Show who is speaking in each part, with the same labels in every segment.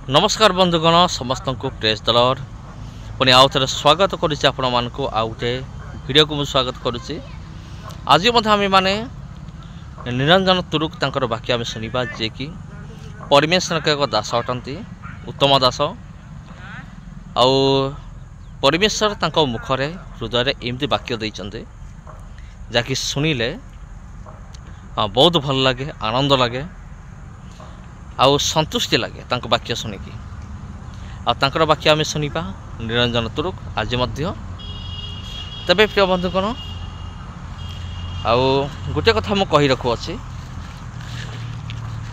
Speaker 1: नमस्कार बंधुगण समस्त को प्रेस दलर पुणी आउ थे स्वागत करुच्ची आपण मानक आउ गोटे वीडियो को मुझे स्वागत करुच्ची। आज आम मैंने निरंजन तुरुक तांकर वाक्य आम शुणा जे कि परमेश्वर एक दास अटंती उत्तम दास आउ परमेश्वर तांको मुखरे हृदय एमती वाक्य देइचंते जाकि शुणिले बहुत भल लगे आनंद लगे आउ संतुष्टि लगे तांको वाक्य शुणिकी आर वाक्य आम शुणा निरंजन तुरुक आज तबे प्रिय बंधुगण आउ गोटे कथा मु कही रखु अच्छी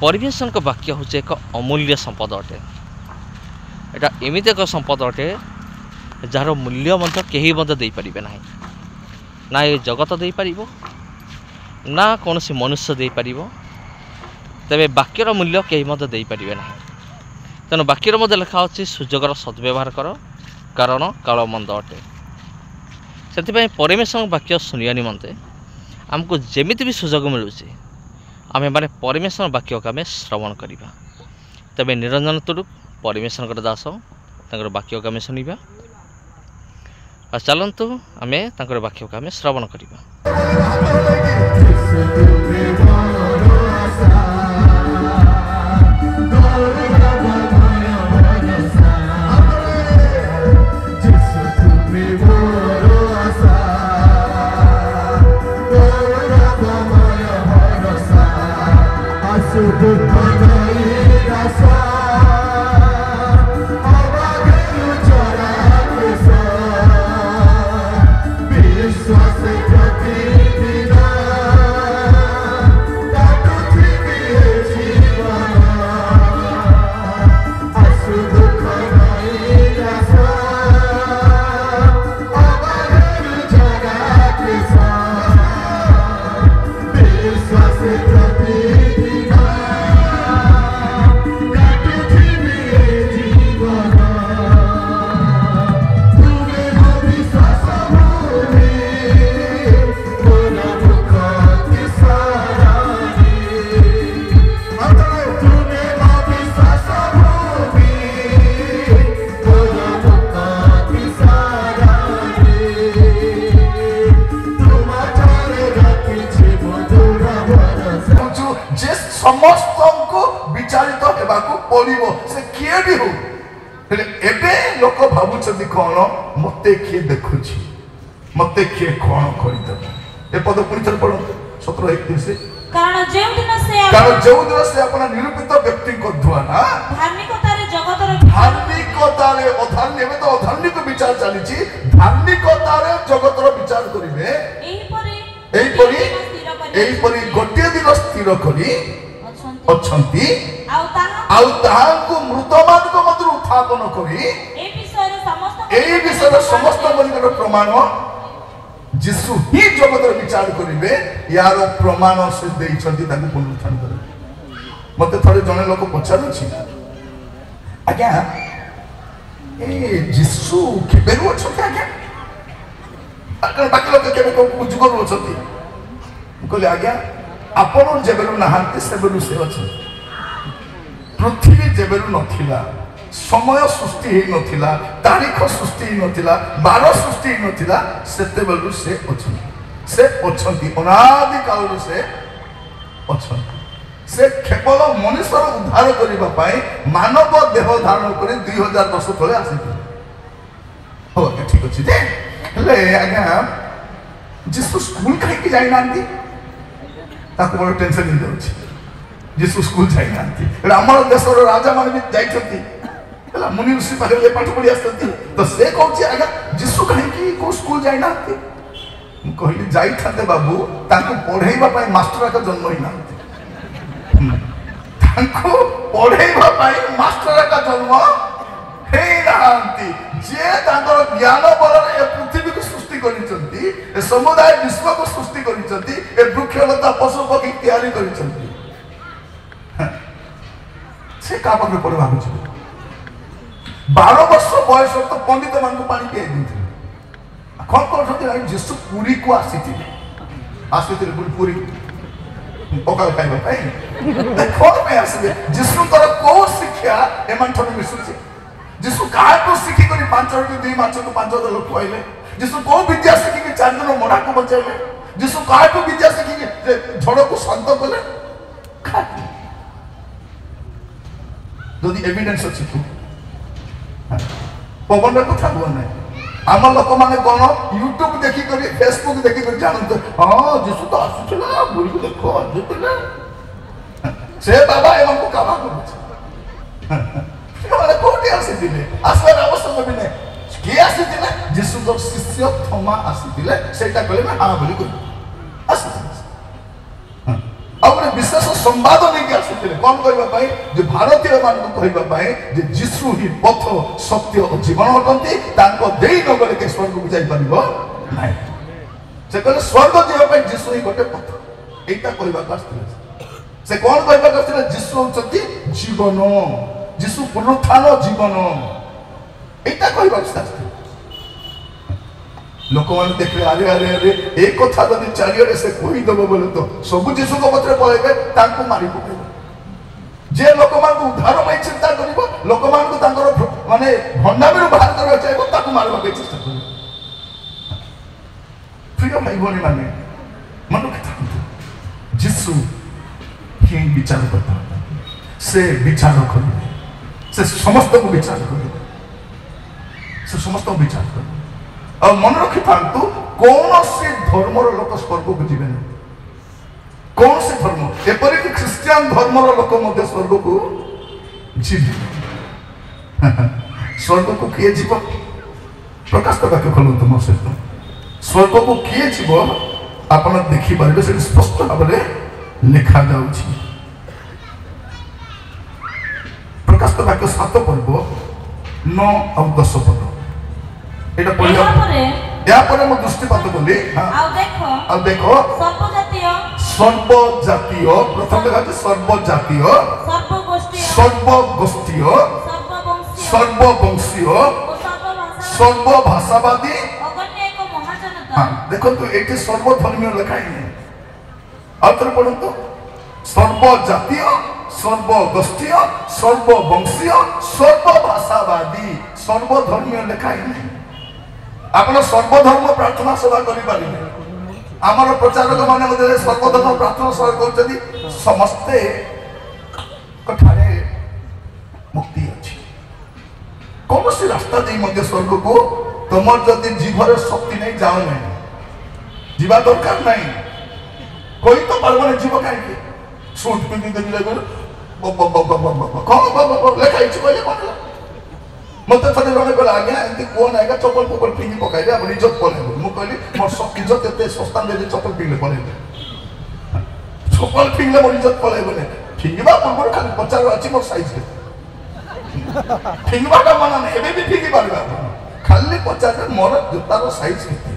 Speaker 1: परमेश्वर वाक्य हूँ एक अमूल्य संपद अटे। एटा एमती एक संपद अटे जार मूल्य मत कहीं दे पारे ना ना ये जगत दे पार ना कौन मनुष्य दे पार तेरे वाक्यर मूल्य कहीं दे पारे ना। तेणु वाक्यर मध्य लिखा अच्छी सुजोगर सद्व्यवहार कर कारण काल मंद अटे। से परमेश्वर वाक्य शुणा निमंते आमको जमीती भी सुजोग मिलूँ आम मैंने परमेश्वर वाक्य को आम श्रवण करवा। तेज निरंजन तुरुक परमेश्वर दास वाक्य को आम शुणा चलतु आम वाक्य को आम श्रवण करवा।
Speaker 2: समस्त को विचारित होगा पड़ो से किए भी हो एबे लोक भावुं कौन मत किए देखुची मत किए कौन कर पद पुणी थर पढ़ो 17:31 कारण जो दिन से अपना निरूपित व्यक्ति को द्वारा धार्मिकतारे अधार्मिक तो अधार्मिक विचार चली धार्मिकतारे जगतर विचार करेंगे गोटे दिन स्थिर करी अच्छंती आउ ताहाको मृतमान को मध्य उत्थापन करी ए विषय समस्त मनिकर प्रमाण जिसु ही जगतर विचार करिवे यार प्रमाण से देइछंती ताको पुनरुत्थान करे। मते थरे जने लोक पचारुछि आज्ञा ए जिसु केबेरु अछंती आज्ञा अकन बाकी लोक केबे को बुझ करू अछंती कहले आज्ञा आपण जेबेरु नहांती सेबेरु से अछंती पृथ्वी जेबेरु नथिला समय सृष्टि ही नथिला तारीख सृष्टि ही नथिला बार सृष्टि ही नथिला सेतेबेलु से अछंती अनादि काल से अछंती से केवल मनुष्य उद्धार करबा पाई मानव देह धारण करी 2000 वर्ष तले आसीथि हो ठीक अछि जे ले आज्ञा जिसु स्कूल कहीं जाई नांती ताको बड़ टेंशन नहीं जाउछि जिसु स्कूल जाई नांती हमर देशर राजा माने भी जाइछंती हला मुनि ऋषि पाखरे पाठ पढ़ी आस्तंती तो से कहछि आज्ञा जिसु कहीं की को स्कूल जाई नांती कहली जाई थाते बाबू ताको पढ़ाइबा पाई मास्टर का जन्म ही नांती ताको पढ़ाइबा पाई मास्टर का जन्म हे नांती जे तांकर ज्ञान बल ए पृथ्वी को सृष्टि करिसंती ए समुदाय विश्व को सृष्टि करिसंती ए वृक्षलता पशु पक्षी तैयारी करिसंती से का पकड़ पड़े भाबु 12 वर्ष बयस तो पंडित मान को पानी पिए दिथि कौन कौन सोचे जीसु पुरी को आसी पुरी ପକାଳ ଖାଇବା ପାଇଁ କଣ ପାଇଁ ଆସିବେ? ଯୀଶୁଙ୍କର କୋଉ ଶିକ୍ଷା ଏମାନଠାରୁ ମିଶୁଛି? ଯୀଶୁ କାହାଠୁ ଶିଖିକରି 5ଟି 2 ମାଛକୁ 5,000 ଲୋକ ଖୁଆଇଲେ? ଯୀଶୁ କୋଉ ବିଦ୍ୟା ଶିଖିକି 4 ଜଣ ମଢାକୁ ବଚାଇଲେ? ଯୀଶୁ କାହାଠୁ ବିଦ୍ୟା ଶିଖିକି ଝଡ଼କୁ ଶାନ୍ତ କଲେ? ଯଦି ଏଭିଡେନ୍ସ ଅଛି ପବନର କଥା କୁହ ନାହିଁ। ଆମ ଲୋକମାନେ କଣ ୟୁଟ୍ୟୁବ ଦେଖିକରି ଫେସବୁକ୍ ଦେଖିକରି ଜାଣନ୍ତୁ, ହଁ ଯୀଶୁ ତ ଆସୁଥିଲା ବୁଲିକି ଦେଖ ଆସୁଥିଲା। ସେ ବାବା ଏମାନଙ୍କୁ କାମ କରୁଛି। ସେମାନେ କୋଉଠି ଆସିଥିଲେ? ଆସିବାର ଆବଶ୍ୟକ ବି ନାହିଁ। କିଏ ଆସିଥିଲେ? ଯୀଶୁଙ୍କ ଶିଷ୍ୟ ଥୋମା ଆସିଥିଲେ। ସେଇଟା କହିଲେ ନା ହଁ ବୋଲି କହିଲେ ଆସିଥିଲେ। ଆଉ ଗୋଟେ ବିଶେଷ ସମ୍ବାଦ ନେଇକି ଆସିଥିଲେ କଣ କହିବା ପାଇଁ? ଯେ ଭାରତୀୟ ମାନଙ୍କୁ କହିବା ପାଇଁ ଯେ ଯୀଶୁ ହିଁ ପଥ ସତ୍ୟ ଓ ଜୀବନ ଅଟନ୍ତି, ତାଙ୍କ ଦେଇ ନଗଲେ କେ ସ୍ୱର୍ଗକୁ ଯାଇପାରିବ ନାହିଁ। ସେ କହିଲେ ସ୍ୱର୍ଗ ଯିବା ପାଇଁ ଯୀଶୁ ହିଁ ଗୋଟେ ପଥ। ଏଇଟା କହିବାକୁ ଆସିଥିଲେ। ସେ କଣ କହିବାକୁ ଆସିଥିଲେ? ଯୀଶୁ ହଉଛନ୍ତି ଜୀବନ, ଯୀଶୁ ପୁନରୁତ୍ଥାନ ଜୀବନ, ଏଇଟା କହିବାକୁ ଆସିଥିଲେ। ଲୋକମାନେ ଦେଖିଲେ ଆରେ ଆରେ ଆରେ ଏ କଥା ଯଦି ଚାରିଆଡେ ସେ କହିଦେବ ବୋଲେ ତ ସବୁ ଯୀଶୁଙ୍କ ପଛରେ ପଳେଇବେ, ତାଙ୍କୁ ମାରି ପକେଇବେ। ଯେ ଲୋକମାନଙ୍କୁ ଉଦ୍ଧାର ପାଇଁ ଚିନ୍ତା କରିବ, ଲୋକମାନଙ୍କୁ ତାଙ୍କର ମାନେ ଭଣ୍ଡାମିରୁ ବାହାର କରିବାକୁ ଚାହିଁବ, ତାକୁ ମାରିବା ପାଇଁ ଚେଷ୍ଟା କରିବ। ପ୍ରିୟ ଭାଇ ଭଉଣୀ ମାନେ ମନେ ରଖିଥାନ୍ତୁ, ଯୀଶୁ ହିଁ ବିଚାର କରିଥାନ୍ତି। ସେ ବିଚାର କରିବେ, ସେ ସମସ୍ତଙ୍କୁ ବିଚାର କରିବେ, ସେ ସମସ୍ତଙ୍କୁ ବିଚାର କରିବେ। ଆଉ ମନେ ରଖିଥାନ୍ତୁ, କୌଣସି ଧର୍ମର ଲୋକ ସ୍ୱର୍ଗକୁ ଯିବେନି। କୌଣସି ଧର୍ମ, ଏପରିକି ଖ୍ରୀଷ୍ଟିଆନ ଧର୍ମର ଲୋକ ମଧ୍ୟ ସ୍ୱର୍ଗକୁ ଯିବେ। ସ୍ୱର୍ଗକୁ କିଏ ଯିବ? ପ୍ରକାଶ ବାକ୍ୟ ଖୋଲନ୍ତୁ ମୋ ସହିତ। ସ୍ୱର୍ଗକୁ କିଏ ଯିବ ଆପଣ ଦେଖିପାରିବେ, ସେଠି ସ୍ପଷ୍ଟ ଭାବରେ ଲେଖାଯାଉଛି। ପ୍ରକାଶ ବାକ୍ୟ 7 ପର୍ବ 9 ଆଉ 10 ପଦ। এটা পড়িয়া এরপরে ମୁଁ ଦୃଷ୍ଟିପାତ କଲି। ଆଉ ଦେଖ ସର୍ବଜାତୀୟ, ପ୍ରଥମ ଲେଖା ଅଛି ସର୍ବଜାତୀୟ, ସର୍ବଗୋଷ୍ଠୀୟ, ସର୍ବବଂଶୀୟ, ସର୍ବଭାଷାବାଦୀ। ଦେଖନ୍ତୁ ଏଠି ସର୍ବଧର୍ମୀୟ ଲେଖା ହିଁ ନାହିଁ। ଆଉ ଥରେ ପଢ଼ନ୍ତୁ, ସର୍ବଜାତୀୟ, ସର୍ବଗୋଷ୍ଠୀୟ, ସର୍ବବଂଶୀୟ, ସର୍ବଭାଷାବାଦୀ। ସର୍ବଧର୍ମୀୟ ଲେଖା ହିଁ ନାହିଁ। ଆପଣ ସର୍ବଧର୍ମ ପ୍ରାର୍ଥନା ସଭା କରିପାରିବେ। ଆମର ପ୍ରଚାରକ ମାନେ ମଧ୍ୟ ସର୍ବଧର୍ମ ପ୍ରାର୍ଥନା ସଭା କରୁଛନ୍ତି। ସମସ୍ତେ ଠାରେ ମୁକ୍ତି ଅଛି। କୌଣସି ରାସ୍ତା ଦେଇ ମଧ୍ୟ ସ୍ୱର୍ଗକୁ ତମର ଯଦି ଜୀବରେ ଶକ୍ତି ନାହିଁ, ଯାଅ ନାହିଁ, ଯିବା ଦରକାର ନାହିଁ। କହି ତ ପାରବନି, ଯିବ କାହିଁକି? ସୁଟ ପିନ୍ଧି ଦେବି କଣ ଲେଖା ହେଇଛି କହିଲେ କଣ ହେଲା? ମତେ ଥରେ ଜଣେ କହିଲା, ଆଜ୍ଞା ଏମିତି କୁହ ନା, ଆଜ୍ଞା ଚପଲ ଫପଲ ଫିଙ୍ଗି ପକାଇଲେ ଆପଣ ଇଜ୍ଜତ ପଳେଇବ। ମୁଁ କହିଲି ମୋର ଇଜ୍ଜତ ଏତେ ଶସ୍ତା ଦେବି, ଚପଲ ଫିଙ୍ଗିଲେ ପଳେଇବେ? ଚପଲ ଫିଙ୍ଗିଲେ ମୋର ଇଜ୍ଜତ ପଳେଇବନି। ଫିଙ୍ଗିବା ପୂର୍ବରୁ ଖାଲି ପଚାର ଅଛି ମୋର ସାଇଜ କେତେ। ଫିଙ୍ଗିବାଟା ମନା ନାହିଁ, ଏବେ ବି ଫିଙ୍ଗି ପାରିବେ ଆପଣ। ଖାଲି ପଚାରିବେ ମୋର ଜୋତାର ସାଇଜ କେତେ।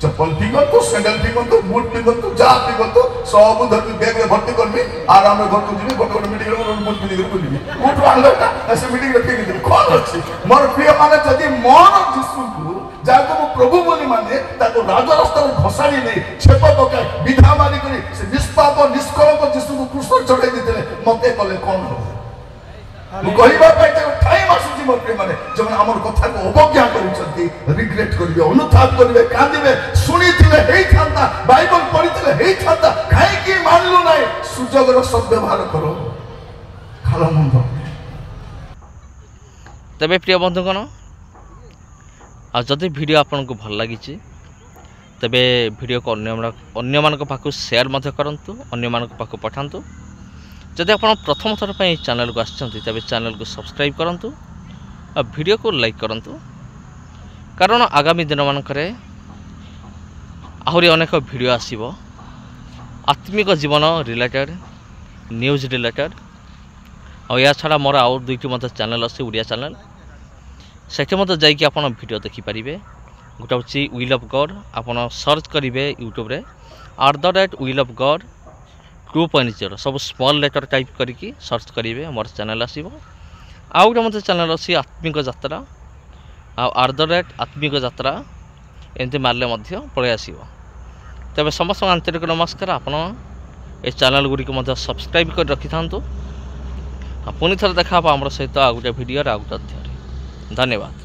Speaker 2: ଚପଲ ଫିଙ୍ଗନ୍ତୁ, ସ୍ୟାଣ୍ଡେଲ ଫିଙ୍ଗନ୍ତୁ, ବୁଟ ଫିଙ୍ଗନ୍ତୁ, ଯାହା ଫିଙ୍ଗନ୍ତୁ, ସବୁ ଧରିକି ବ୍ୟାଗରେ ଭର୍ତ୍ତି କରିବି। ଆରାମରେ ଘରକୁ ଯିବି, ଗୋଟେ ମିଟିଂରେ ବୁଟ ପିନ୍ଧିକି ବୁଲିବି। ବୁଟ ଆଣିଲେ ସେ ମିଟିଂରେ ଫିଙ୍ଗିଦେବି, କଣ ଅଛି? ମୋର ପ୍ରିୟ ମାନେ, ଯଦି ମୋର ଯୀଶୁଙ୍କୁ, ଯାହାକୁ ମୁଁ ପ୍ରଭୁ ବୋଲି ମାନେ, ତାକୁ ରାଜରାସ୍ତାରେ ଘୋଷାଡ଼ି ନେଇ ଛେପ ପକାଇ ବିଧା ମାରିକରି ସେ ନିଷ୍ପାପ ନିଷ୍କଳଙ୍କ ଯୀଶୁଙ୍କୁ କୃଷ୍ଣ ଚଢ଼େଇ ଦେଇଥିଲେ, ମତେ କଲେ କଣ ହବ? ମୁଁ କହିବା ପାଇଁ ଟାଇମ୍ ଆସୁଛି ମୋ ପ୍ରିୟ ମାନେ, ଯେଉଁମାନେ ଆମର କଥାକୁ ଅବଜ୍ଞା କରିଛନ୍ତି, ରିଗ୍ରେଟ୍ କରିବେ, ଅନୁତାପ କରିବେ, କାନ୍ଦିବେ। ଶୁଣିଥିଲେ ହେଇଥାନ୍ତା, ବାଇବଲ ପଢିଥିଲେ ହେଇଥାନ୍ତା, କାହିଁକି ମାନିଲୁ ନାହିଁ? ସୁଯୋଗର ସଦ୍ବ୍ୟବହାର କର, ଭଲ ମନ୍ଦ।
Speaker 1: ତେବେ ପ୍ରିୟ ବନ୍ଧୁଗଣ, ଆଉ ଯଦି ଭିଡ଼ିଓ ଆପଣଙ୍କୁ ଭଲ ଲାଗିଛି ତେବେ ଭିଡ଼ିଓକୁ ଅନ୍ୟମାନଙ୍କ ପାଖକୁ ସେୟାର ମଧ୍ୟ କରନ୍ତୁ, ଅନ୍ୟମାନଙ୍କ ପାଖକୁ ପଠାନ୍ତୁ। ଯଦି ଆପଣ ପ୍ରଥମ ଥର ପାଇଁ ଏହି ଚ୍ୟାନେଲକୁ ଆସିଛନ୍ତି ତେବେ ଚ୍ୟାନେଲକୁ ସବସ୍କ୍ରାଇବ୍ କରନ୍ତୁ ଆଉ ଭିଡ଼ିଓକୁ ଲାଇକ୍ କରନ୍ତୁ, କାରଣ ଆଗାମୀ ଦିନମାନଙ୍କରେ ଆହୁରି ଅନେକ ଭିଡ଼ିଓ ଆସିବ ଆତ୍ମିକ ଜୀବନ ରିଲେଟେଡ଼୍, ନ୍ୟୁଜ୍ ରିଲେଟେଡ଼୍। ଆଉ ଏହା ଛଡ଼ା ମୋର ଆଉ 2ଟି ମଧ୍ୟ ଚ୍ୟାନେଲ୍ ଅଛି, ଓଡ଼ିଆ ଚ୍ୟାନେଲ୍। ସେଠି ମଧ୍ୟ ଯାଇକି ଆପଣ ଭିଡ଼ିଓ ଦେଖିପାରିବେ। ଗୋଟେ ହେଉଛି ୱିଲ୍ ଅଫ୍ ଗଡ଼୍, ଆପଣ ସର୍ଚ୍ଚ କରିବେ ୟୁଟ୍ୟୁବରେ @will of God 2.0, ସବୁ ସ୍ମଲ୍ ଲେଟର୍ ଟାଇପ୍ କରିକି ସର୍ଚ୍ଚ କରିବେ, ମୋର ଚ୍ୟାନେଲ୍ ଆସିବ। ଆଉ ଗୋଟେ ମଧ୍ୟ ଚ୍ୟାନେଲ୍ ଅଛି ଆତ୍ମିକ ଯାତ୍ରା, ଆଉ @ଆତ୍ମିକ ଯାତ୍ରା, ଏମିତି ମାରିଲେ ମଧ୍ୟ ପଳେଇ ଆସିବ। ତେବେ ସମସ୍ତଙ୍କୁ ଆନ୍ତରିକ ନମସ୍କାର। ଆପଣ ए चैनल गुड़ी को सब्सक्राइब कर रखि था। पुणी थर देखा आम सहित आ गोटे भिडियो आ गोटे अध्याय। धन्यवाद।